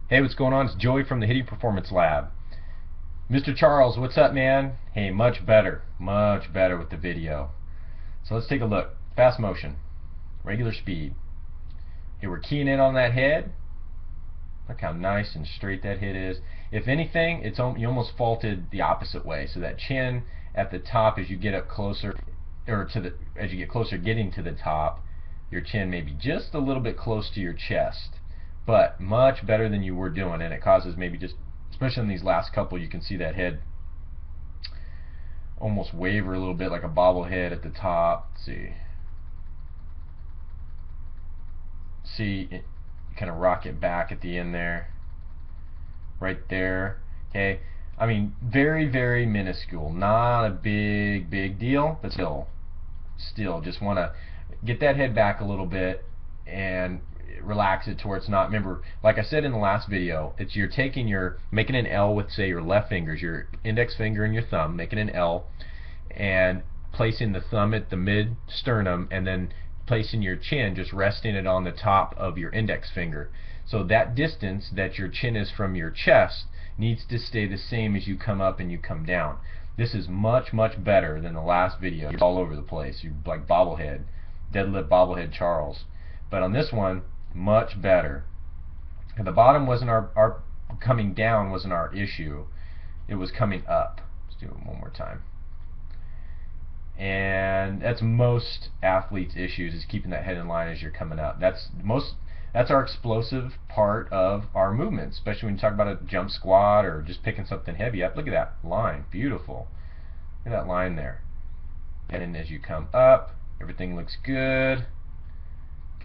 Hey, what's going on? It's Joey from the Hitting Performance Lab. Mr. Charles, what's up, man? Hey, much better with the video. So let's take a look. Fast motion, regular speed. Hey, we're keying in on that head. Look how nice and straight that head is. If anything, you almost faulted the opposite way. So that chin at the top, as you get up closer, or as you get closer getting to the top, your chin may be just a little bit close to your chest. But much better than you were doing, and it causes maybe just, especially in these last couple, you can see that head almost waver a little bit like a bobblehead at the top. Let's see, it kind of rock it back at the end there, right there. Okay, I mean, very minuscule, not a big deal, but still just want to get that head back a little bit and relax it to where it's not. Remember, like I said in the last video, you're making an L with, say, your left fingers, your index finger and your thumb, making an L, and placing the thumb at the mid sternum, and then placing your chin, just resting it on the top of your index finger. So that distance that your chin is from your chest needs to stay the same as you come up and you come down. This is much better than the last video. You're all over the place. You're like bobblehead, deadlift bobblehead Charles. But on this one, much better. At the bottom wasn't our coming down wasn't our issue. It was coming up. Let's do it one more time. And that's most athletes' issues, is keeping that head in line as you're coming up. That's our explosive part of our movement, especially when you talk about a jump squat or just picking something heavy up. Look at that line, beautiful. Look at that line there. And as you come up, everything looks good.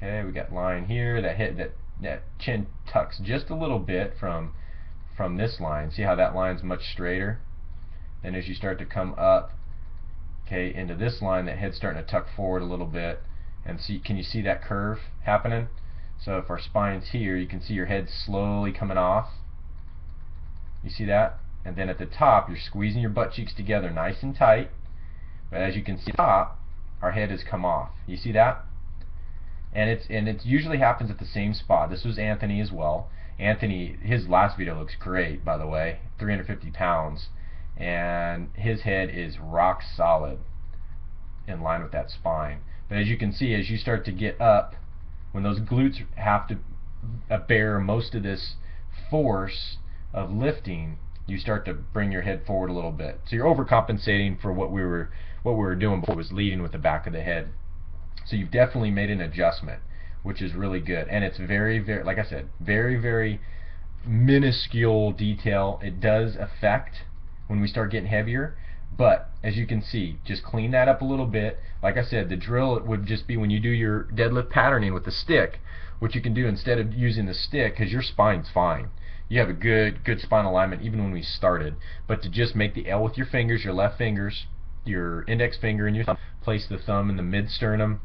Okay, we got line here. That chin tucks just a little bit from this line. See how that line's much straighter? Then as you start to come up, okay, into this line, that head's starting to tuck forward a little bit. And can you see that curve happening? So if our spine's here, you can see your head slowly coming off. You see that? And then at the top, you're squeezing your butt cheeks together nice and tight. But as you can see at the top, our head has come off. You see that? And it usually happens at the same spot. This was Anthony as well. Anthony, his last video looks great, by the way, 350 pounds, and his head is rock solid in line with that spine. But as you can see, as you start to get up, when those glutes have to bear most of this force of lifting, you start to bring your head forward a little bit. So you're overcompensating for what we were doing before, was leading with the back of the head. So you've definitely made an adjustment, which is really good. And it's very, like I said, very minuscule detail. It does affect when we start getting heavier, but as you can see, just clean that up a little bit. Like I said, the drill would just be when you do your deadlift patterning with the stick, what you can do instead of using the stick, because your spine's fine. You have a good spine alignment even when we started, but to just make the L with your fingers, your left fingers, your index finger and your thumb, place the thumb in the mid sternum,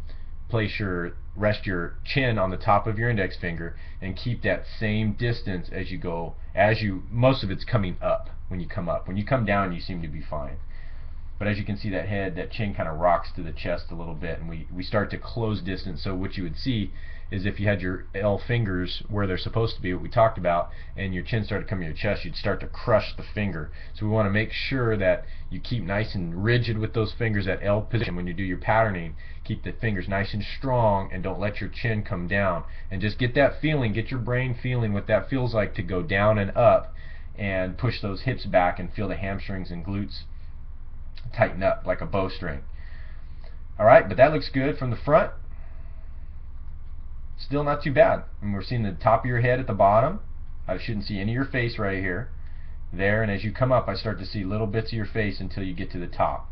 rest your chin on the top of your index finger, and keep that same distance as you go. Most of it's coming up when you come up. When you come down, you seem to be fine. But as you can see, that chin kind of rocks to the chest a little bit, and we start to close distance. So what you would see is if you had your L fingers where they're supposed to be, what we talked about, and your chin started coming to your chest, you'd start to crush the finger. So we want to make sure that you keep nice and rigid with those fingers at L position when you do your patterning. Keep the fingers nice and strong, and don't let your chin come down. And just get that feeling, get your brain feeling what that feels like to go down and up, and push those hips back and feel the hamstrings and glutes tighten up like a bowstring. Alright, but that looks good from the front. Still not too bad. And we're seeing the top of your head at the bottom. I shouldn't see any of your face right here. There, and as you come up, I start to see little bits of your face until you get to the top.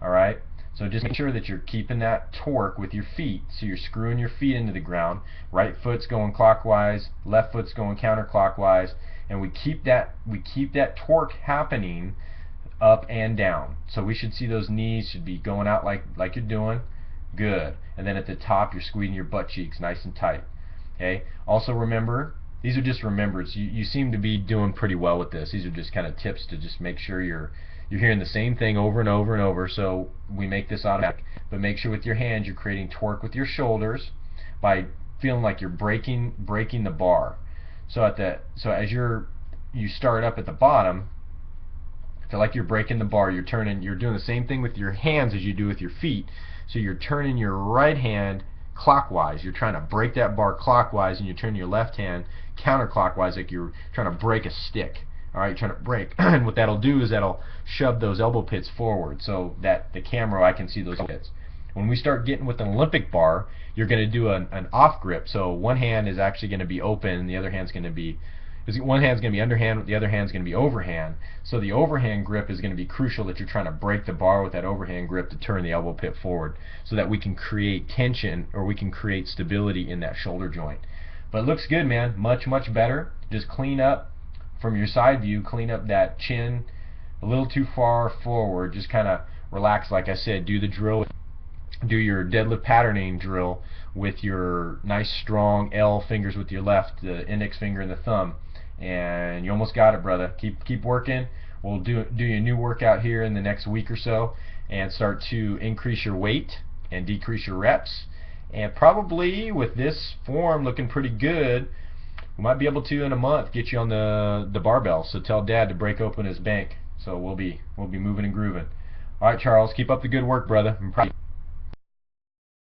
Alright? So just make sure that you're keeping that torque with your feet. So you're screwing your feet into the ground. Right foot's going clockwise, left foot's going counterclockwise, and we keep that torque happening up and down. So we should see those knees should be going out like you're doing. Good. And then at the top, you're squeezing your butt cheeks nice and tight. Okay. Also remember, these are just remembrance. You seem to be doing pretty well with this. These are just kind of tips to just make sure you're hearing the same thing over and over and over. So we make this automatic. But make sure with your hands you're creating torque with your shoulders by feeling like you're breaking the bar. So as you start up at the bottom, feel like you're breaking the bar. You're doing the same thing with your hands as you do with your feet. So you're turning your right hand clockwise. You're trying to break that bar clockwise, and you turn your left hand counterclockwise, like you're trying to break a stick. All right, trying to break. And what that'll do is that'll shove those elbow pits forward, so that the camera, I can see those pits. When we start getting with an Olympic bar, you're going to do an off grip. So one hand is actually going to be open, and the other hand's going to be, one hand's going to be underhand, the other hand's going to be overhand. So the overhand grip is going to be crucial, that you're trying to break the bar with that overhand grip to turn the elbow pit forward, so that we can create tension, or we can create stability in that shoulder joint. But it looks good, man. Much, much better. Just clean up from your side view, clean up that chin a little too far forward. Just kind of relax, like I said. Do the drill. Do your deadlift patterning drill with your nice strong L fingers with your left, the index finger and the thumb, and you almost got it, brother. Keep working. We'll do your new workout here in the next week or so, and start to increase your weight and decrease your reps. And probably with this form looking pretty good, we might be able to in a month get you on the barbell. So tell Dad to break open his bank. So we'll be moving and grooving. All right, Charles, keep up the good work, brother. I'm proud of you.